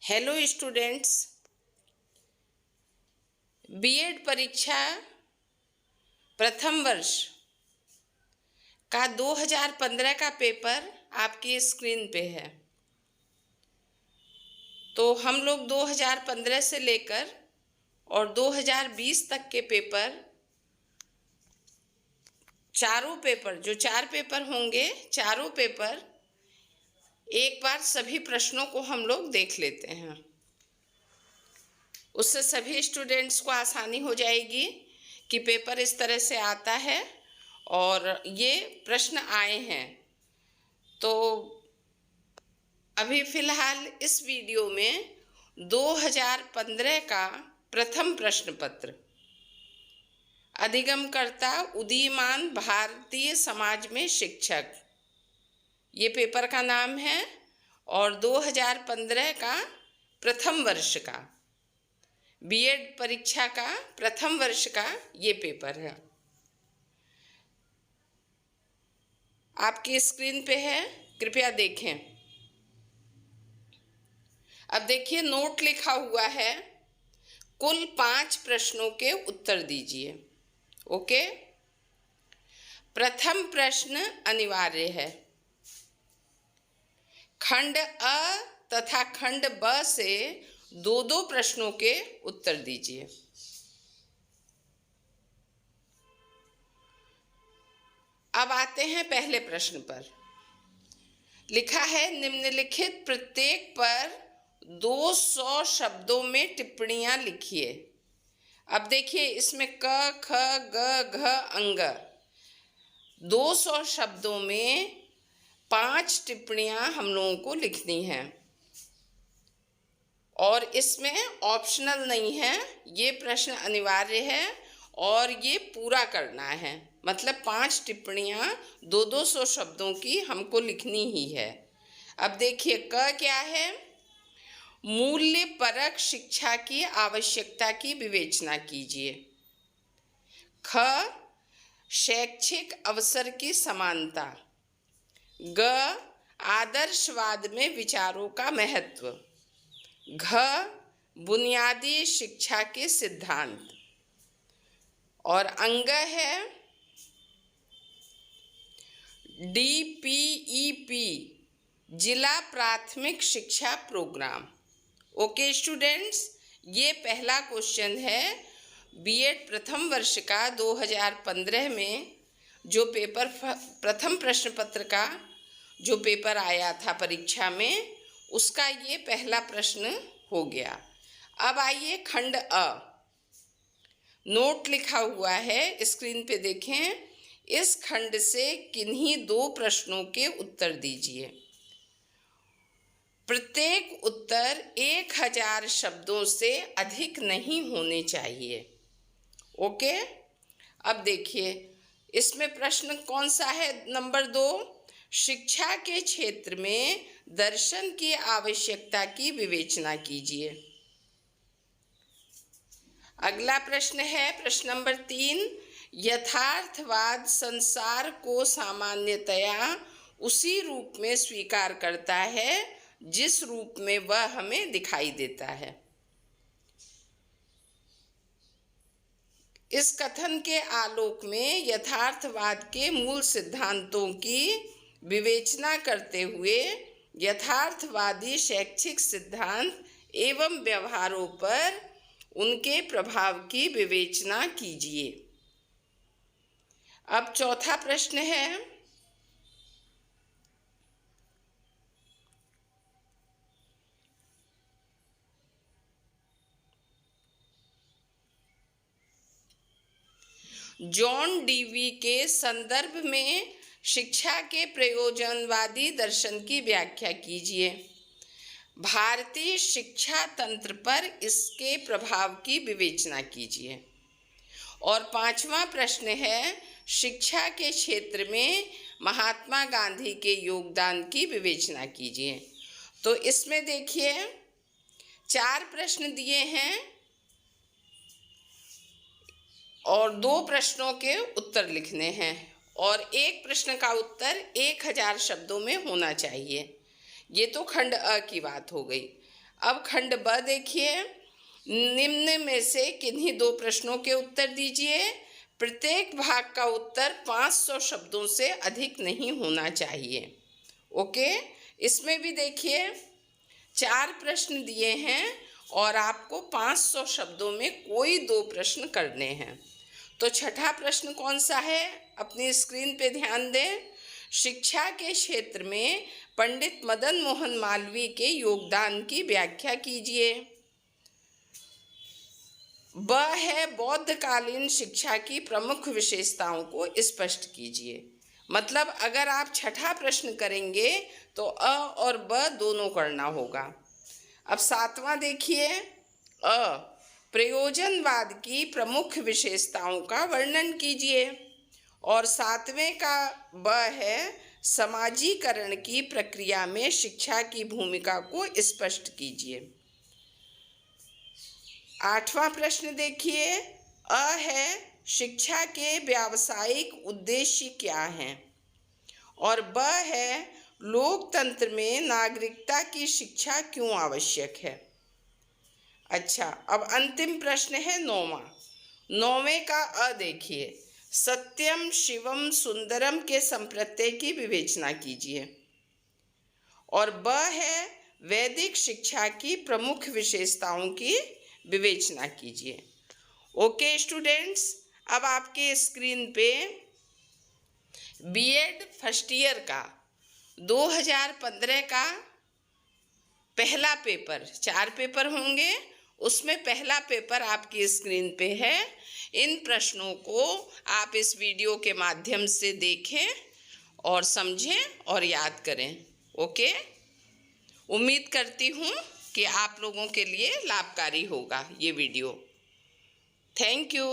Hello students, BEd परीक्षा प्रथम वर्ष का 2015 का पेपर आपकी स्क्रीन पे है। तो हम लोग 2015 से लेकर और 2020 तक के पेपर, चारों पेपर, जो 4 पेपर होंगे, चारों पेपर एक बार सभी प्रश्नों को हम लोग देख लेते हैं। उससे सभी स्टूडेंट्स को आसानी हो जाएगी कि पेपर इस तरह से आता है और ये प्रश्न आए हैं। तो अभी फ़िलहाल इस वीडियो में 2015 का प्रथम प्रश्न पत्र, अधिगमकर्ता उदीयमान भारतीय समाज में शिक्षक, ये पेपर का नाम है और 2015 का प्रथम वर्ष का बीएड परीक्षा का प्रथम वर्ष का ये पेपर है। आपकी स्क्रीन पे है, कृपया देखें। अब देखिए, नोट लिखा हुआ है, कुल 5 प्रश्नों के उत्तर दीजिए। ओके, प्रथम प्रश्न अनिवार्य है। खंड अ तथा खंड ब से 2-2 प्रश्नों के उत्तर दीजिए। अब आते हैं पहले प्रश्न पर। लिखा है, निम्नलिखित प्रत्येक पर 200 शब्दों में टिप्पणियां लिखिए। अब देखिए, इसमें क, ख, ग, घ, अंग, 200 शब्दों में 5 टिप्पणियां हम लोगों को लिखनी हैं और इसमें ऑप्शनल नहीं है, ये प्रश्न अनिवार्य है और ये पूरा करना है। मतलब 5 टिप्पणियां 200 शब्दों की हमको लिखनी ही है। अब देखिए, क क्या है? मूल्य परक शिक्षा की आवश्यकता की विवेचना कीजिए। ख, शैक्षिक अवसर की समानता। ग, आदर्शवाद में विचारों का महत्व। घ, बुनियादी शिक्षा के सिद्धांत। और अंग है DPEP, जिला प्राथमिक शिक्षा प्रोग्राम। ओके स्टूडेंट्स, ये पहला क्वेश्चन है बीएड प्रथम वर्ष का 2015 में जो पेपर, प्रथम प्रश्न पत्र का जो पेपर आया था परीक्षा में, उसका ये पहला प्रश्न हो गया। अब आइए खंड अ, नोट लिखा हुआ है, स्क्रीन पे देखें। इस खंड से किन्हीं 2 प्रश्नों के उत्तर दीजिए। प्रत्येक उत्तर 1000 शब्दों से अधिक नहीं होने चाहिए। ओके, अब देखिए, इसमें प्रश्न कौन सा है? नंबर 2, शिक्षा के क्षेत्र में दर्शन की आवश्यकता की विवेचना कीजिए। अगला प्रश्न है प्रश्न नंबर 3, यथार्थवाद संसार को सामान्यतया उसी रूप में स्वीकार करता है जिस रूप में वह हमें दिखाई देता है। इस कथन के आलोक में यथार्थवाद के मूल सिद्धांतों की विवेचना करते हुए यथार्थवादी शैक्षिक सिद्धांत एवं व्यवहारों पर उनके प्रभाव की विवेचना कीजिए। अब चौथा प्रश्न है, जॉन डीवी के संदर्भ में शिक्षा के प्रयोजनवादी दर्शन की व्याख्या कीजिए। भारतीय शिक्षा तंत्र पर इसके प्रभाव की विवेचना कीजिए। और 5वां प्रश्न है, शिक्षा के क्षेत्र में महात्मा गांधी के योगदान की विवेचना कीजिए। तो इसमें देखिए, 4 प्रश्न दिए हैं और 2 प्रश्नों के उत्तर लिखने हैं और एक प्रश्न का उत्तर 1000 शब्दों में होना चाहिए। ये तो खंड अ की बात हो गई। अब खंड ब देखिए, निम्न में से किन्हीं दो प्रश्नों के उत्तर दीजिए। प्रत्येक भाग का उत्तर 500 शब्दों से अधिक नहीं होना चाहिए। ओके, इसमें भी देखिए 4 प्रश्न दिए हैं और आपको 500 शब्दों में कोई 2 प्रश्न करने हैं। तो छठा प्रश्न कौन सा है, अपनी स्क्रीन पे ध्यान दें। शिक्षा के क्षेत्र में पंडित मदन मोहन मालवीय के योगदान की व्याख्या कीजिए। ब है बौद्धकालीन शिक्षा की प्रमुख विशेषताओं को स्पष्ट कीजिए। मतलब अगर आप छठा प्रश्न करेंगे तो अ और ब दोनों करना होगा। अब 7वां देखिए, प्रयोजनवाद की प्रमुख विशेषताओं का वर्णन कीजिए। और 7वें का ब है समाजीकरण की प्रक्रिया में शिक्षा की भूमिका को स्पष्ट कीजिए। 8वां प्रश्न देखिए, अ है शिक्षा के व्यावसायिक उद्देश्य क्या हैं। और ब है लोकतंत्र में नागरिकता की शिक्षा क्यों आवश्यक है। अच्छा, अब अंतिम प्रश्न है 9वां। 9वें का अ देखिए, सत्यम शिवम सुंदरम के संप्रत्यय की विवेचना कीजिए। और ब है वैदिक शिक्षा की प्रमुख विशेषताओं की विवेचना कीजिए। ओके स्टूडेंट्स, अब आपके स्क्रीन पे बीएड फर्स्ट ईयर का 2015 का पहला पेपर, 4 पेपर होंगे, उसमें पहला पेपर आपकी स्क्रीन पे है। इन प्रश्नों को आप इस वीडियो के माध्यम से देखें और समझें और याद करें। ओके, उम्मीद करती हूँ कि आप लोगों के लिए लाभकारी होगा ये वीडियो। Thank you.